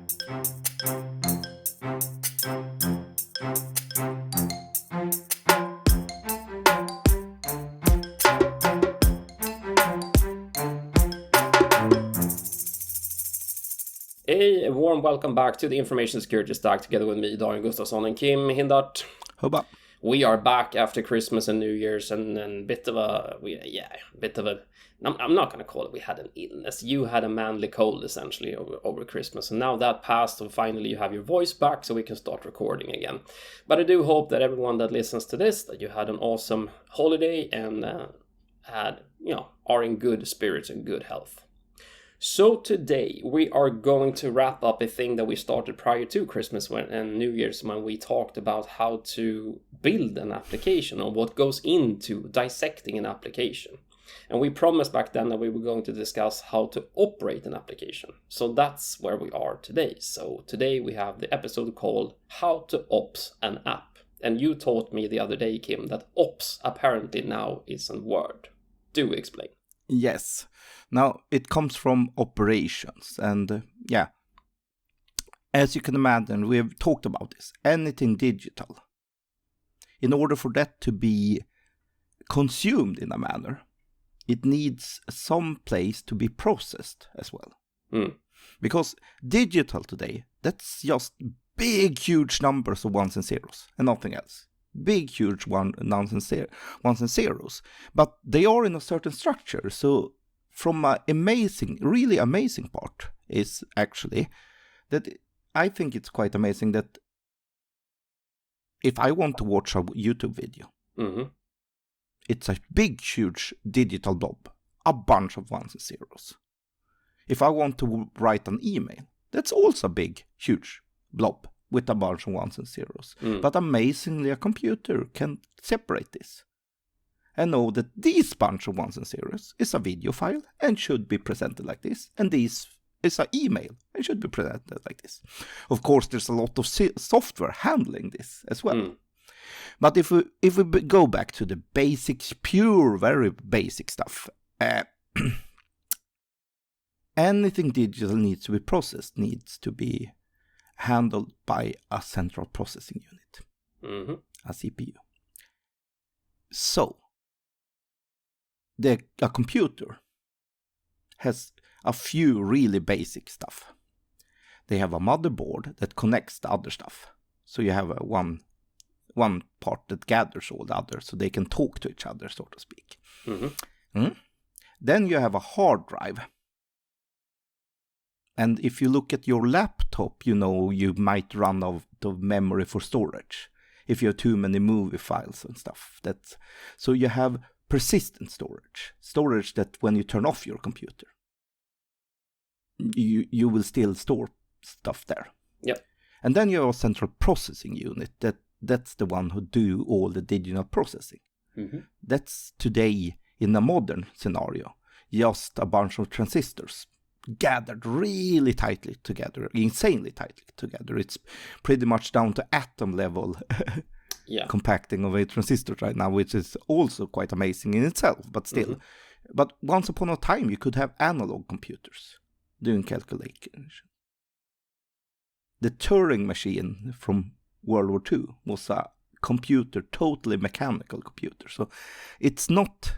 A warm welcome back to the Information Security Stack together with me, Daniel Gustafsson and Kim Hindart. Hubba. We are back after Christmas and New Year's and I'm not going to call it we had an illness. You had a manly cold essentially over Christmas, and now that passed, so finally you have your voice back so we can start recording again. But I do hope that everyone that listens to this, that you had an awesome holiday and are in good spirits and good health. So today we are going to wrap up a thing that we started prior to Christmas and New Year's, when we talked about how to build an application or what goes into dissecting an application. And we promised back then that we were going to discuss how to operate an application. So that's where we are today. So today we have the episode called How to Ops an App. And you taught me the other day, Kim, that ops apparently now is a word. Do explain. Yes. Now, it comes from operations. And as you can imagine, we have talked about this. Anything digital. In order for that to be consumed in a manner, it needs some place to be processed as well. Because digital today, that's just big, huge numbers of ones and zeros and nothing else. Big, huge ones and zeros. But they are in a certain structure. So from an really amazing part is actually that I think it's quite amazing that if I want to watch a YouTube video, it's a big, huge digital blob, a bunch of ones and zeros. If I want to write an email, that's also a big, huge blob with a bunch of ones and zeros. But amazingly, a computer can separate this and know that this bunch of ones and zeros is a video file and should be presented like this, and this is an email and should be presented like this. Of course, there's a lot of software handling this as well. But if we go back to the basics, pure, very basic stuff, anything digital needs to be processed, needs to be handled by a central processing unit, a CPU. So, a computer has a few really basic stuff. They have a motherboard that connects the other stuff. So you have one part that gathers all the others so they can talk to each other, so to speak. Then you have a hard drive. And if you look at your laptop, you might run out of memory for storage if you have too many movie files and stuff. So you have persistent storage that when you turn off your computer, you will still store stuff there. Yep. And then you have a central processing unit that's the one who do all the digital processing. That's today, in a modern scenario, just a bunch of transistors gathered really tightly together, insanely tightly together. It's pretty much down to atom level compacting of a transistor right now, which is also quite amazing in itself, but still. But once upon a time, you could have analog computers doing calculations. The Turing machine from World War II was a computer, totally mechanical computer. So it's not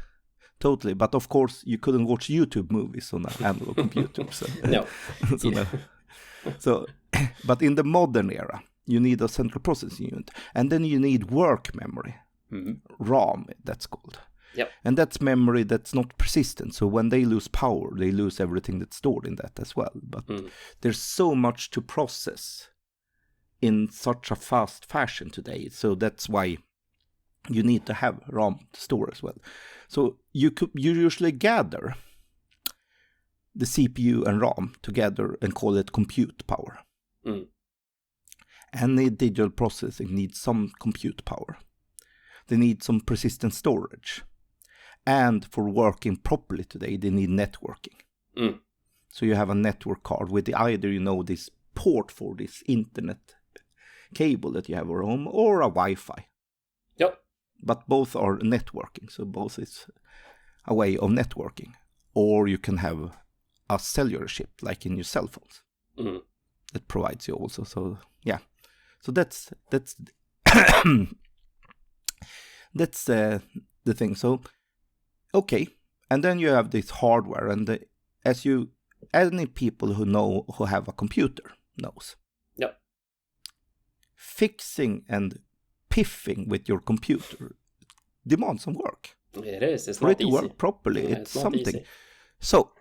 totally, but of course you couldn't watch YouTube movies on an analog computer. So. No. So, but in the modern era, you need a central processing unit, and then you need work memory, RAM, that's called. Yep. And that's memory that's not persistent. So when they lose power, they lose everything that's stored in that as well. But there's so much to process in such a fast fashion today. So that's why you need to have RAM to store as well. So you usually gather the CPU and RAM together and call it compute power. Any digital processing needs some compute power. They need some persistent storage. And for working properly today, they need networking. So you have a network card with either, this port for this internet cable that you have at home or a Wi-Fi. Yep. But both are networking, so both is a way of networking. Or you can have a cellular chip, like in your cell phones. that provides you also. So yeah, so that's that's the thing. So okay, and then you have this hardware, and any people who have a computer knows. Yep. Fixing and piffing with your computer demands some work. It is. It's for not it to easy. work properly. Yeah, it's not something. easy. So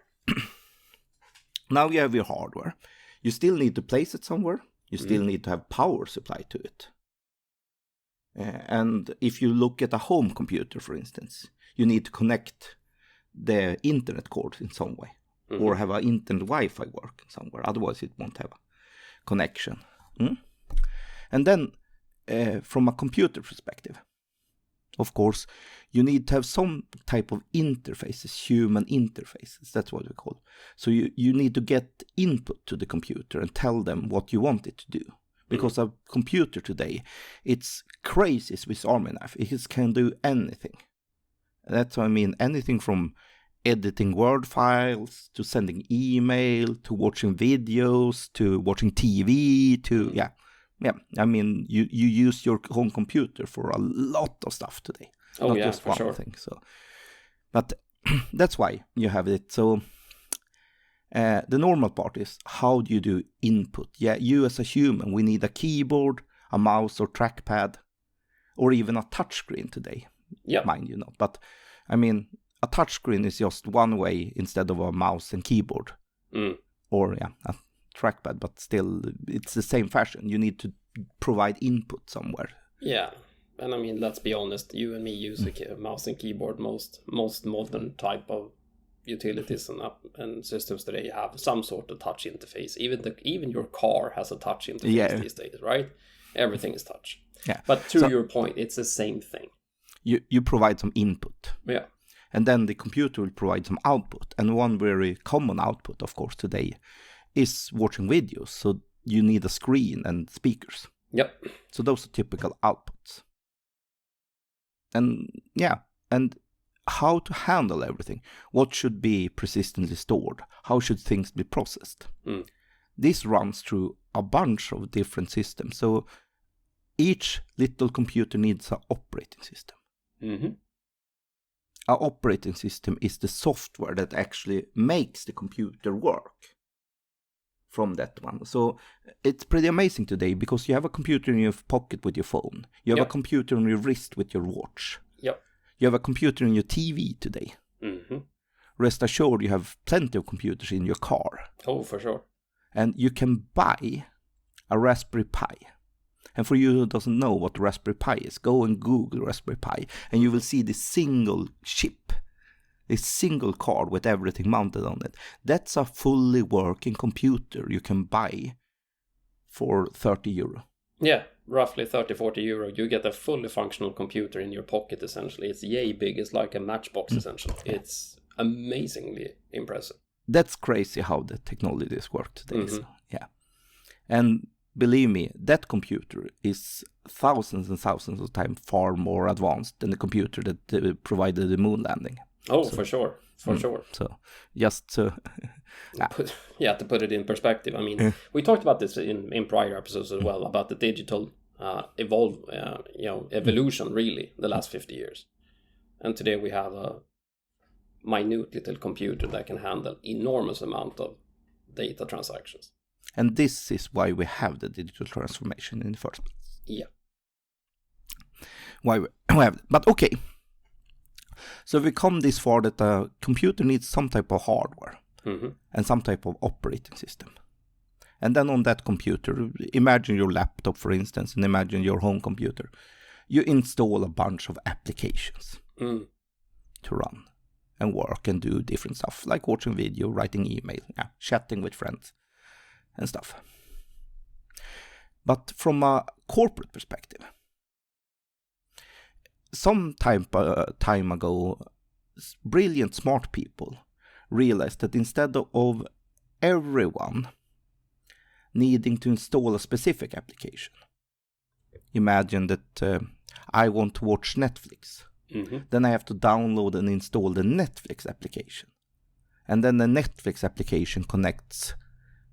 now you have your hardware. You still need to place it somewhere. You still need to have power supply to it. And if you look at a home computer, for instance, you need to connect the internet cord in some way, or have an internet Wi-Fi work somewhere. Otherwise, it won't have a connection. And then, from a computer perspective, of course, you need to have some type of interfaces, human interfaces. That's what we call it. So you need to get input to the computer and tell them what you want it to do. Because a computer today, it's crazy Swiss Army knife. It can do anything. That's what I mean. Anything from editing Word files, to sending email, to watching videos, to watching TV, to, yeah. I mean, you use your home computer for a lot of stuff today. Oh, not yeah, just for one sure. thing. So, but that's why you have it. So the normal part is, how do you do input? Yeah, you as a human, we need a keyboard, a mouse or trackpad, or even a touchscreen today. Yeah. Mind you not. But I mean, a touchscreen is just one way instead of a mouse and keyboard. Or a trackpad, but still it's the same fashion. You need to provide input somewhere. Yeah. And I mean, let's be honest, you and me use a mouse and keyboard. Most modern type of utilities and systems today have some sort of touch interface. Even your car has a touch interface these days, right? Everything is touch. Yeah. But to your point, it's the same thing. You provide some input. Yeah. And then the computer will provide some output. And one very common output, of course, today is watching videos. So you need a screen and speakers. Yep. So those are typical outputs. And and how to handle everything. What should be persistently stored? How should things be processed? This runs through a bunch of different systems. So each little computer needs an operating system. Our operating system is the software that actually makes the computer work from that one. So it's pretty amazing today, because you have a computer in your pocket with your phone. You have a computer on your wrist with your watch. Yep. You have a computer in your TV today. Rest assured, you have plenty of computers in your car. Oh, for sure. And you can buy a Raspberry Pi. And for you who doesn't know what Raspberry Pi is, go and Google Raspberry Pi, and you will see this single chip, this single card with everything mounted on it. That's a fully working computer you can buy for €30. Yeah, roughly 30-40 euro. You get a fully functional computer in your pocket, essentially. It's yay big. It's like a matchbox, essentially. It's amazingly impressive. That's crazy how the technologies work today. So, yeah. And believe me, that computer is thousands and thousands of times far more advanced than the computer that provided the moon landing. Oh, so, for sure. So, just to... to put it in perspective. I mean, we talked about this in prior episodes as well, about the digital evolution, really, the last 50 years. And today we have a minute little computer that can handle enormous amount of data transactions. And this is why we have the digital transformation in the first place. Yeah. Why we have it. But okay. So we come this far that a computer needs some type of hardware and some type of operating system. And then on that computer, imagine your laptop, for instance, and imagine your home computer. You install a bunch of applications to run and work and do different stuff, like watching video, writing email, chatting with friends and stuff. But from a corporate perspective, some time ago, brilliant, smart people realized that instead of everyone needing to install a specific application, imagine that I want to watch Netflix. Then I have to download and install the Netflix application. And then the Netflix application connects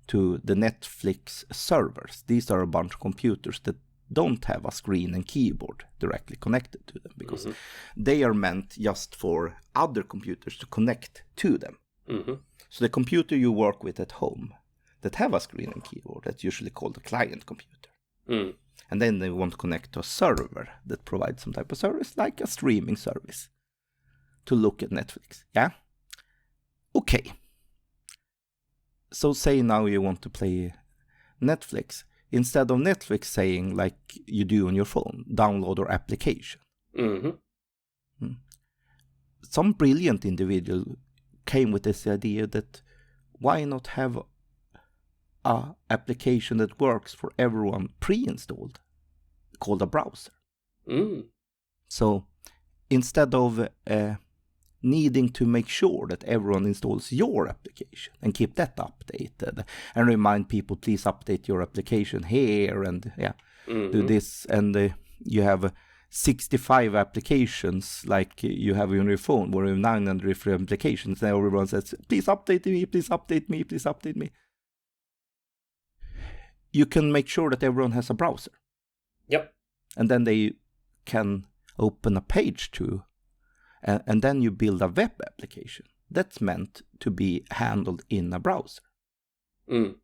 to the Netflix servers. These are a bunch of computers that don't have a screen and keyboard directly connected to them, because they are meant just for other computers to connect to them. So the computer you work with at home that have a screen and keyboard, that's usually called a client computer. And then they want to connect to a server that provides some type of service, like a streaming service, to look at Netflix. Yeah? Okay. So say now you want to play Netflix. Instead of Netflix saying, like you do on your phone, download our application. Some brilliant individual came with this idea that why not have a application that works for everyone pre-installed, called a browser. So instead of needing to make sure that everyone installs your application and keep that updated and remind people, please update your application here and do this, and you have 65 applications like you have on your phone where you have 900 different applications and everyone says, please update me, please update me, please update me. You can make sure that everyone has a browser. Yep. And then they can open a page too. And then you build a web application that's meant to be handled in a browser.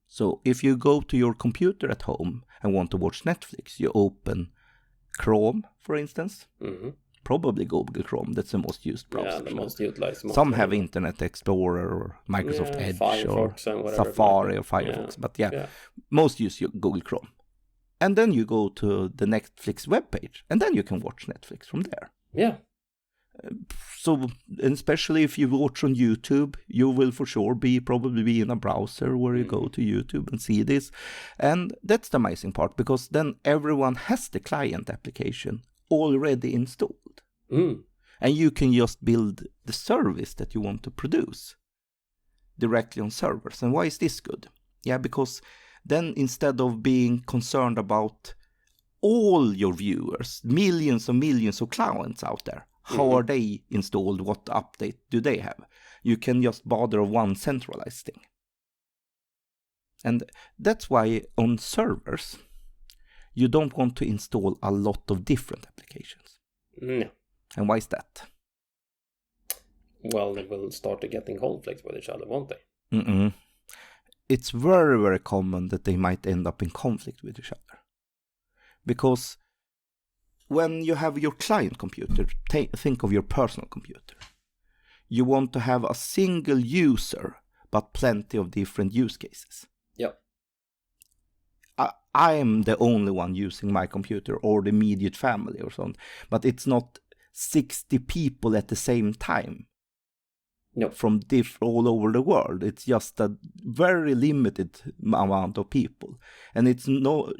So if you go to your computer at home and want to watch Netflix, you open Chrome, for instance. Probably Google Chrome. That's the most used browser. Yeah, the most utilized. Some have Internet Explorer or Microsoft Edge Firefox or Safari or Firefox. But most use Google Chrome. And then you go to the Netflix webpage, and then you can watch Netflix from there. Yeah. So, and especially if you watch on YouTube, you will for sure probably be in a browser where you go to YouTube and see this. And that's the amazing part, because then everyone has the client application already installed. And you can just build the service that you want to produce directly on servers. And why is this good? Yeah, because then instead of being concerned about all your viewers, millions and millions of clients out there, how are they installed? What update do they have? You can just bother one centralized thing. And that's why on servers, you don't want to install a lot of different applications. No. And why is that? Well, they will start getting conflicts with each other, won't they? It's very, very common that they might end up in conflict with each other. Because when you have your client computer, think of your personal computer. You want to have a single user, but plenty of different use cases. Yep. I am the only one using my computer, or the immediate family or something. But it's not 60 people at the same time. No. From all over the world. It's just a very limited amount of people, and it's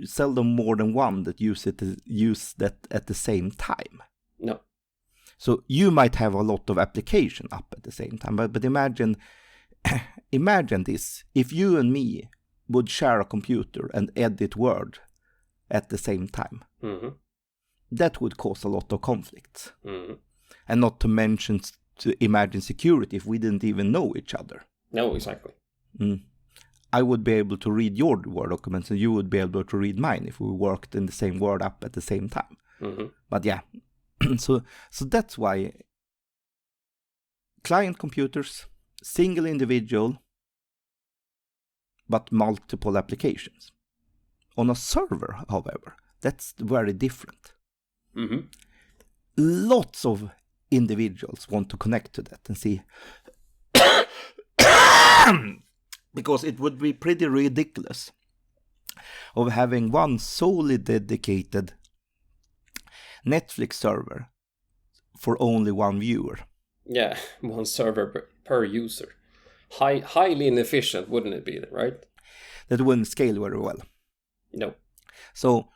seldom more than one that use that at the same time. No. So you might have a lot of application up at the same time, but imagine this: if you and me would share a computer and edit Word at the same time, that would cause a lot of conflicts, and not to mention. To imagine security if we didn't even know each other. No, exactly. I would be able to read your Word documents and you would be able to read mine if we worked in the same Word app at the same time. But yeah, so that's why client computers, single individual, but multiple applications. On a server, however, that's very different. Lots of individuals want to connect to that and see, because it would be pretty ridiculous of having one solely dedicated Netflix server for only one viewer. Yeah, one server per user. Highly inefficient, wouldn't it be, right? That wouldn't scale very well. No. So,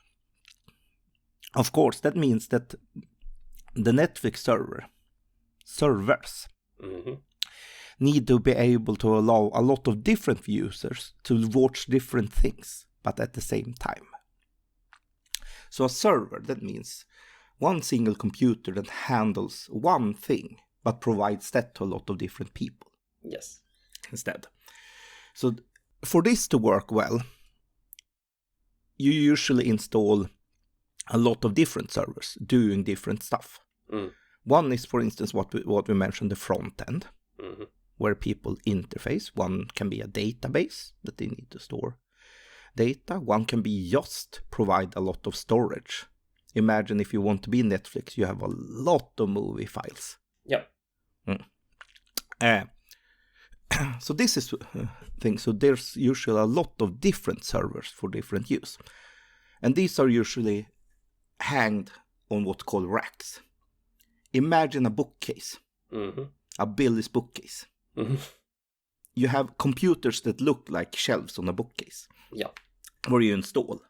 of course, that means that the Netflix servers need to be able to allow a lot of different users to watch different things, but at the same time. So a server, that means one single computer that handles one thing, but provides that to a lot of different people. Yes. Instead. So for this to work well, you usually install a lot of different servers doing different stuff. One is, for instance, what we mentioned, the front end, where people interface. One can be a database that they need to store data. One can be just provide a lot of storage. Imagine if you want to be Netflix, you have a lot of movie files. Yep. So this is thing. So there's usually a lot of different servers for different use. And these are usually hanged on what's called racks. Imagine a bookcase, a Billy's bookcase. You have computers that look like shelves on a bookcase. Yeah. Where you install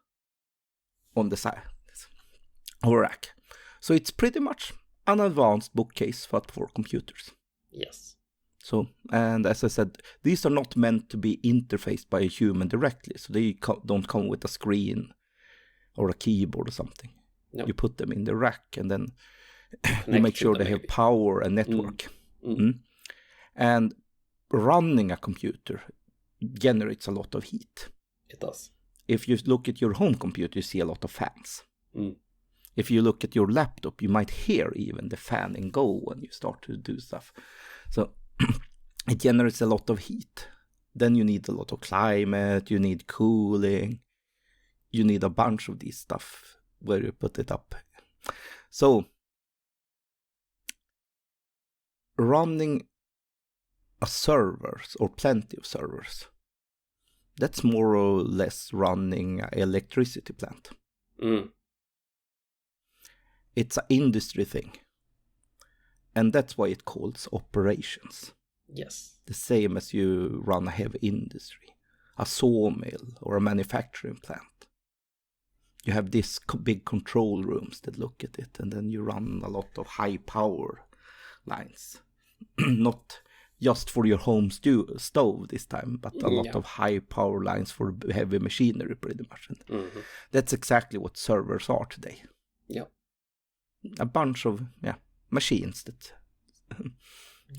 on the side of a rack. So it's pretty much an advanced bookcase for computers. Yes. So, and as I said, these are not meant to be interfaced by a human directly. So they don't come with a screen or a keyboard or something. No. You put them in the rack and then you make sure they have power and network. And running a computer generates a lot of heat. It does. If you look at your home computer, you see a lot of fans. If you look at your laptop, you might hear even the fanning go when you start to do stuff. So it generates a lot of heat. Then you need a lot of climate, you need cooling, you need a bunch of these stuff where you put it up. So running a servers or plenty of servers, that's more or less running an electricity plant. It's an industry thing. And that's why it calls operations. Yes. The same as you run a heavy industry, a sawmill or a manufacturing plant. You have these big control rooms that look at it, and then you run a lot of high power lines. Not just for your home stove this time, but a lot of high power lines for heavy machinery pretty much. And that's exactly what servers are today. Yeah. A bunch of machines that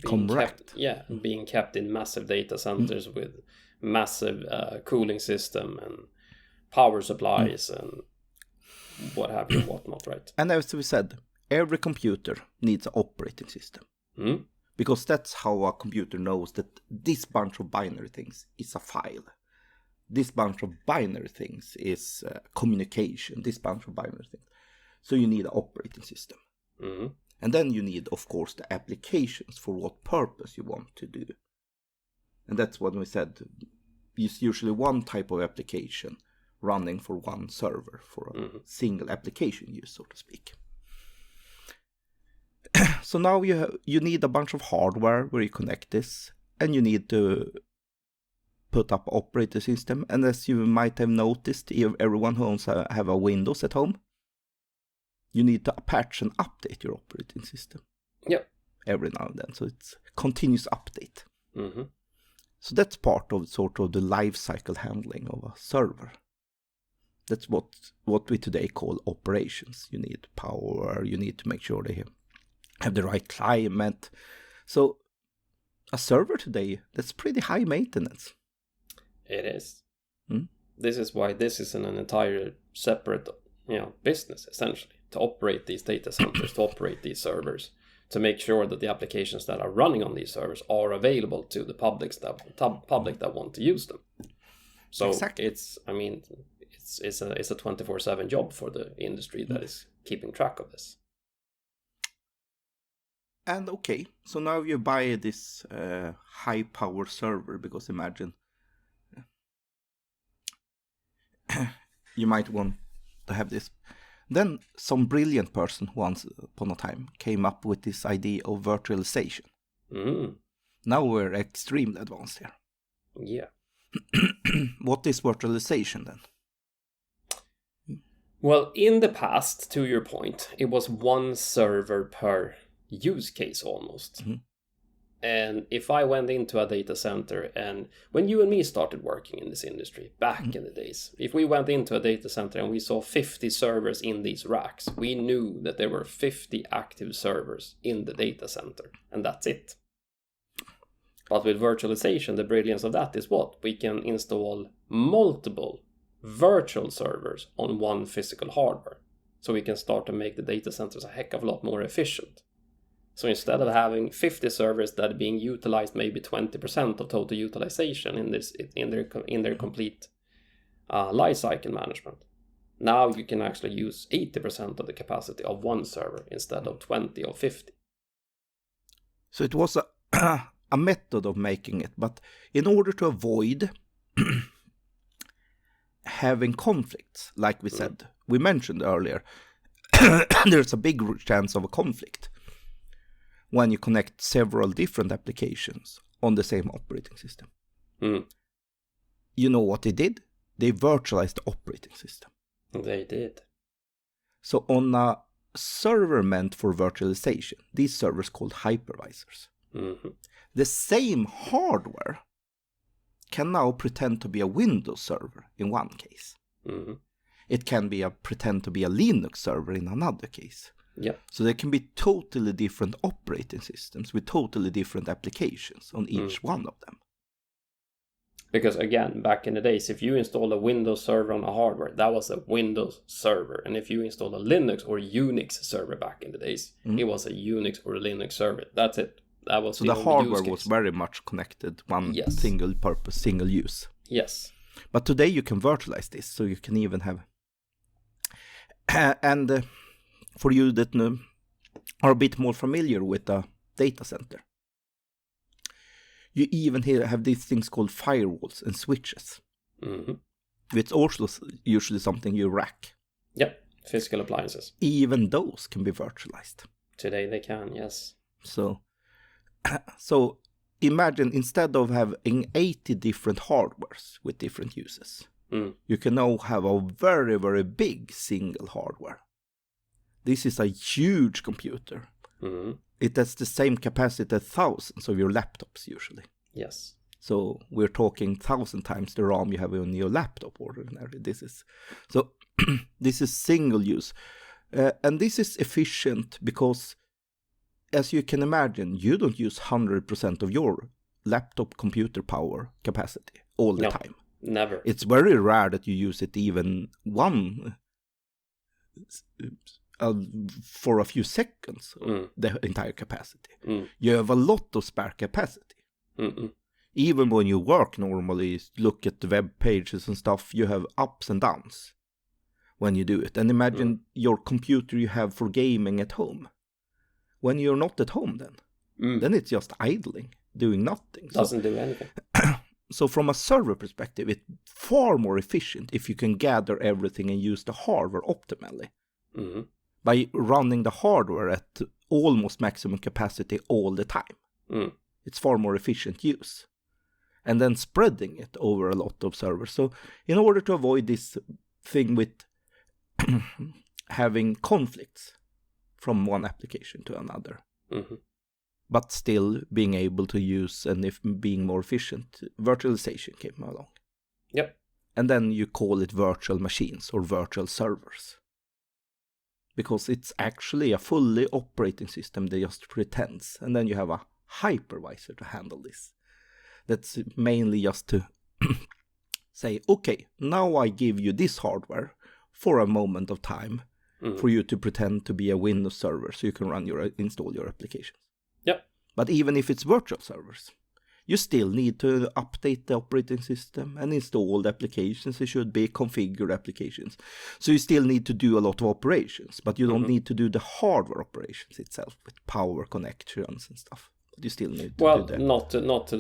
come right. Being kept in massive data centers with massive cooling system and power supplies and what have you, whatnot, right? And as we said, every computer needs an operating system. Because that's how a computer knows that this bunch of binary things is a file. This bunch of binary things is communication. This bunch of binary things. So you need an operating system. And then you need, of course, the applications for what purpose you want to do. And that's what we said. It's usually one type of application running for one server for a single application use, so to speak. So now you need a bunch of hardware where you connect this, and you need to put up operating system. And as you might have noticed, everyone who have a Windows at home, you need to patch and update your operating system. Yep. Every now and then, so it's continuous update. So that's part of sort of the life cycle handling of a server. That's what we today call operations. You need power, you need to make sure they have the right climate. So a server today, that's pretty high maintenance. It is. This is why this is an entire separate business, essentially, to operate these data centers, to operate these servers, to make sure that the applications that are running on these servers are available to the public that want to use them. So exactly. It's a 24/7 job for the industry that is keeping track of this. And okay, so now you buy this high power server, because imagine you might want to have this. Then some brilliant person once upon a time came up with this idea of virtualization. Now we're extremely advanced here. Yeah. What is virtualization then? Well, in the past, to your point, it was one server per use case almost. And if I went into a data center, and when you and me started working in this industry back in the days, if we went into a data center and we saw 50 servers in these racks, we knew that there were 50 active servers in the data center, and that's it. But with virtualization, the brilliance of that is what? We can install multiple virtual servers on one physical hardware. So we can start to make the data centers a heck of a lot more efficient. So instead of having 50 servers that are being utilized maybe 20% of total utilization in their complete life cycle management, now you can actually use 80% of the capacity of one server instead of 20 or 50. So it was a method of making it, but in order to avoid having conflicts, like we said, we mentioned earlier, there's a big chance of a conflict when you connect several different applications on the same operating system. You know what they did? They virtualized the operating system. They did. So on a server meant for virtualization, these servers called hypervisors, the same hardware can now pretend to be a Windows server in one case. It can be pretend to be a Linux server in another case. Yeah. So there can be totally different operating systems with totally different applications on each one of them. Because again, back in the days, if you installed a Windows server on a hardware, that was a Windows server. And if you installed a Linux or Unix server back in the days, it was a Unix or a Linux server. That's it. That was so the hardware was very much connected, one single purpose, single use. Yes. But today you can virtualize this, so you can even have... And for you that are a bit more familiar with a data center, you even have these things called firewalls and switches. It's also usually something you rack. Yep, physical appliances. Even those can be virtualized. Today they can, yes. So imagine instead of having 80 different hardwares with different uses, you can now have a very, very big single hardware. This is a huge computer. It has the same capacity as thousands of your laptops usually. Yes. So we're talking 1,000 times the RAM you have on your laptop ordinarily. This is single use. And this is efficient because, as you can imagine, you don't use 100% of your laptop computer power capacity all the time. Never. It's very rare that you use it even for a few seconds, the entire capacity. You have a lot of spare capacity. Even when you work normally, look at the web pages and stuff, you have ups and downs when you do it. And imagine your computer you have for gaming at home. When you're not at home then it's just idling, doing nothing. Doesn't do anything. So from a server perspective, it's far more efficient if you can gather everything and use the hardware optimally. By running the hardware at almost maximum capacity all the time. It's far more efficient use. And then spreading it over a lot of servers. So in order to avoid this thing with having conflicts from one application to another, but still being able to use and if being more efficient, virtualization came along. Yep. And then you call it virtual machines or virtual servers. Because it's actually a fully operating system that just pretends. And then you have a hypervisor to handle this. That's mainly just to say, okay, now I give you this hardware for a moment of time for you to pretend to be a Windows server so you can install your applications. Yep. But even if it's virtual servers, you still need to update the operating system and install the applications. It should be configured applications. So you still need to do a lot of operations, but you don't need to do the hardware operations itself with power connections and stuff. But you still need to do that. Not to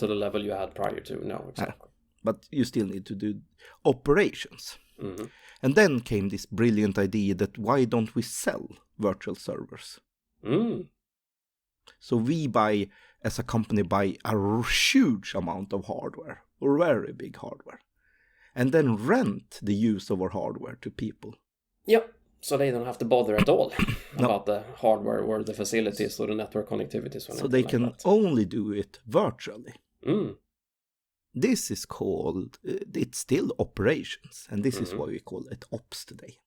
the level you had prior to. No, exactly. But you still need to do operations. And then came this brilliant idea that why don't we sell virtual servers? So we as a company buy a huge amount of hardware, or very big hardware, and then rent the use of our hardware to people. Yep. So they don't have to bother at all about the hardware or the facilities or the network connectivities. So they can only do it virtually. This is called, it's still operations, and this is why we call it ops today.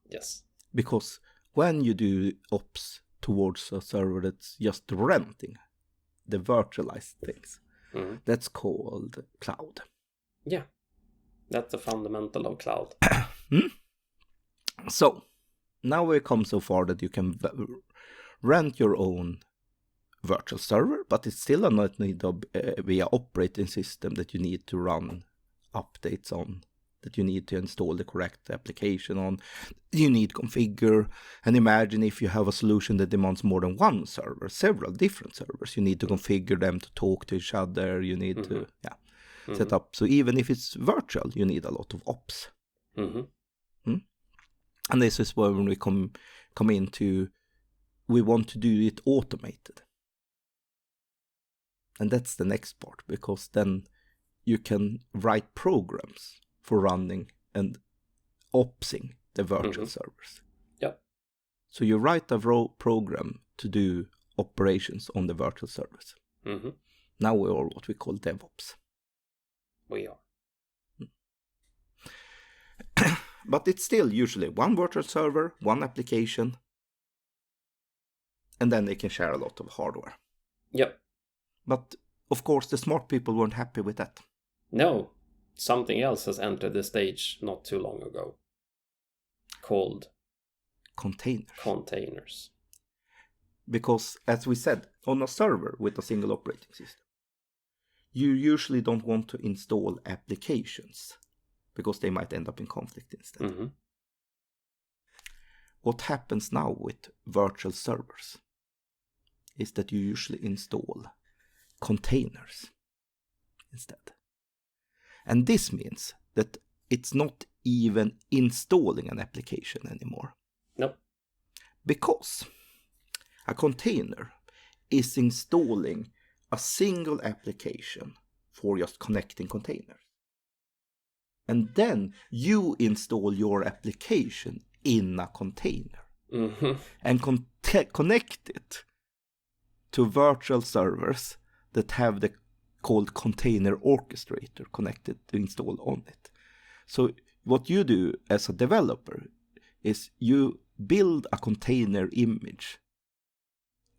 Yes. Because when you do ops towards a server that's just renting the virtualized things, That's called cloud. Yeah, that's the fundamental of cloud. So now we come so far that you can rent your own virtual server, but it's still not need via operating system that you need to run updates on, that you need to install the correct application on, you need configure. And imagine if you have a solution that demands more than one server, several different servers, you need to configure them to talk to each other, you need to set up. So even if it's virtual, you need a lot of ops. And this is where when we come into, we want to do it automated. And that's the next part, because then you can write programs for running and opsing the virtual servers. Yep. So you write a program to do operations on the virtual servers. Now we are what we call DevOps. We are. But it's still usually one virtual server, one application, and then they can share a lot of hardware. Yep. But of course, the smart people weren't happy with that. No, something else has entered the stage not too long ago, called containers. Because, as we said, on a server with a single operating system, you usually don't want to install applications, because they might end up in conflict instead. What happens now with virtual servers is that you usually install containers instead. And this means that it's not even installing an application anymore. Nope. Because a container is installing a single application for just connecting containers. And then you install your application in a container and connect it to virtual servers that have the called container orchestrator connected to install on it. So what you do as a developer is you build a container image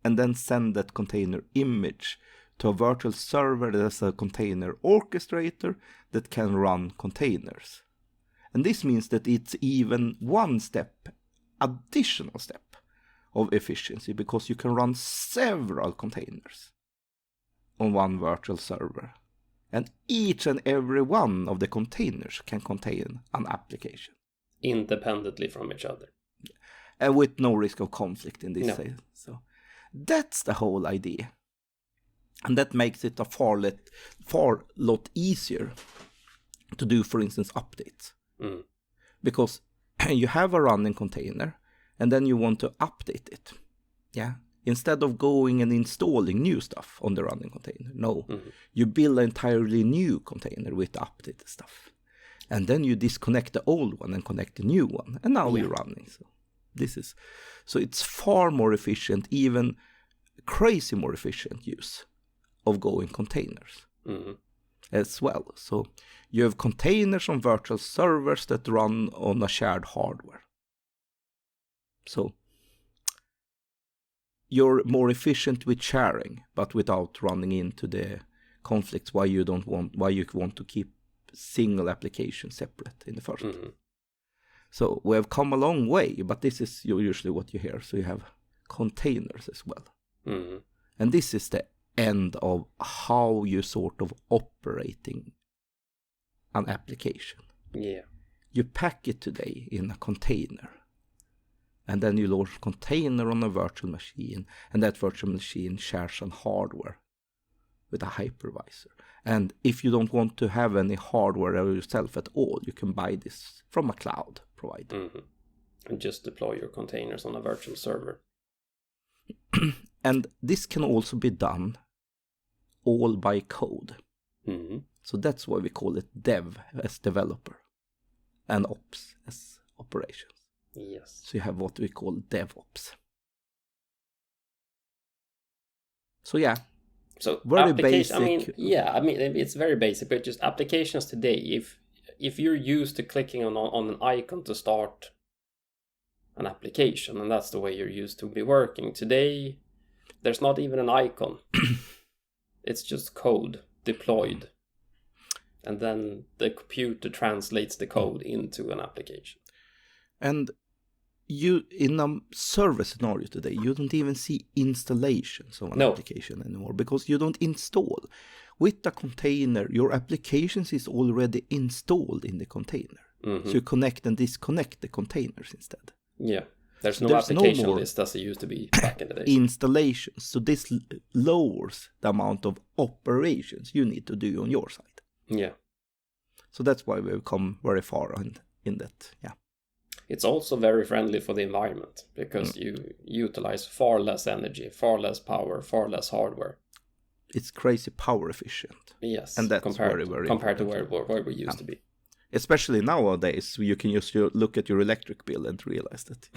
and then send that container image to a virtual server that has a container orchestrator that can run containers. And this means that it's even one additional step of efficiency, because you can run several containers on one virtual server. And each and every one of the containers can contain an application. Independently from each other. And with no risk of conflict in this No. case. So that's the whole idea. And that makes it a far lot easier to do, for instance, updates. Because you have a running container and then you want to update it. Yeah. Instead of going and installing new stuff on the running container. No. You build an entirely new container with the updated stuff. And then you disconnect the old one and connect the new one. And now you're running. So it's far more efficient, even crazy more efficient use of going containers as well. So you have containers on virtual servers that run on a shared hardware. So you're more efficient with sharing, but without running into the conflicts why you want to keep single applications separate in the first place. So we have come a long way, but this is usually what you hear. So you have containers as well. And this is the end of how you sort of operating an application. Yeah. You pack it today in a container. And then you launch a container on a virtual machine. And that virtual machine shares some hardware with a hypervisor. And if you don't want to have any hardware yourself at all, you can buy this from a cloud provider. And just deploy your containers on a virtual server. And this can also be done all by code. So that's why we call it dev as developer and ops as operations. Yes. So you have what we call DevOps. So yeah. So very basic. I mean it's very basic, but just applications today. If you're used to clicking on an icon to start an application, and that's the way you're used to be working today, there's not even an icon. It's just code deployed. And then the computer translates the code into an application. And you, in a server scenario today, you don't even see installations of an application anymore because you don't install. With a container, your applications is already installed in the container. So you connect and disconnect the containers instead. Yeah, there's no application list as it used to be back in the day. Installations. So this lowers the amount of operations you need to do on your side. Yeah. So that's why we've come very far in that. Yeah. It's also very friendly for the environment because you utilize far less energy, far less power, far less hardware. It's crazy power efficient. Yes, and that's compared very to where we used to be. Especially nowadays, you can just look at your electric bill and realize that.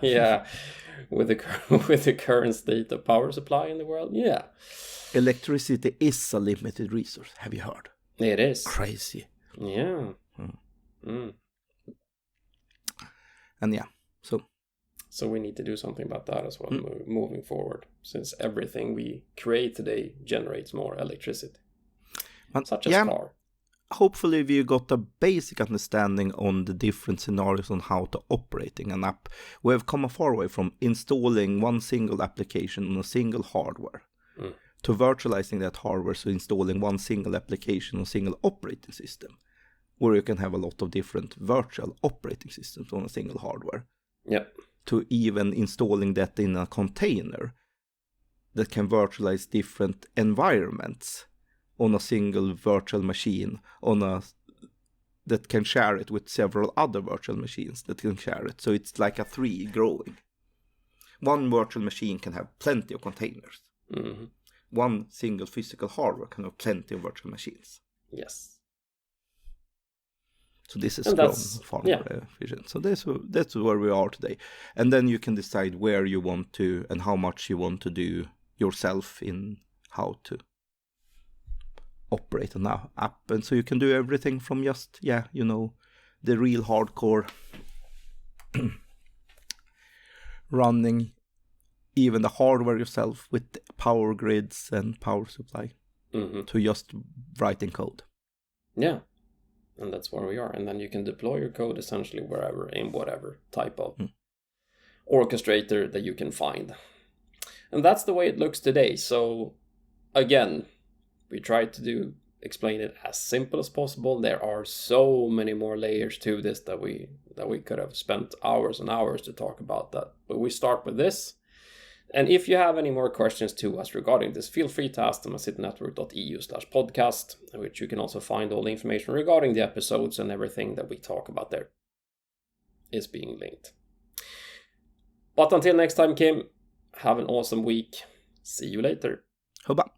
Yeah, with the current state of power supply in the world, yeah. Electricity is a limited resource. Have you heard? It is crazy. Yeah. And yeah, so we need to do something about that as well moving forward, since everything we create today generates more electricity, such as car. Hopefully you got a basic understanding on the different scenarios on how to operating an app. We have come a far way from installing one single application on a single hardware to virtualizing that hardware, so installing one single application on a single operating system, where you can have a lot of different virtual operating systems on a single hardware. Yep. To even installing that in a container that can virtualize different environments on a single virtual machine, that can share it with several other virtual machines that can share it. So it's like a tree growing. One virtual machine can have plenty of containers. One single physical hardware can have plenty of virtual machines. Yes. So this is grown far more efficient. So that's where we are today. And then you can decide where you want to and how much you want to do yourself in how to operate an app. And so you can do everything from just, the real hardcore running even the hardware yourself with power grids and power supply to just writing code. Yeah. And that's where we are. And then you can deploy your code essentially wherever, in whatever type of orchestrator that you can find. And that's the way it looks today. So again, we tried to explain it as simple as possible. There are so many more layers to this that we could have spent hours and hours to talk about that. But we start with this. And if you have any more questions to us regarding this, feel free to ask them at citynetwork.eu/podcast, which you can also find all the information regarding the episodes, and everything that we talk about there is being linked. But until next time, Kim, have an awesome week. See you later. Hubba.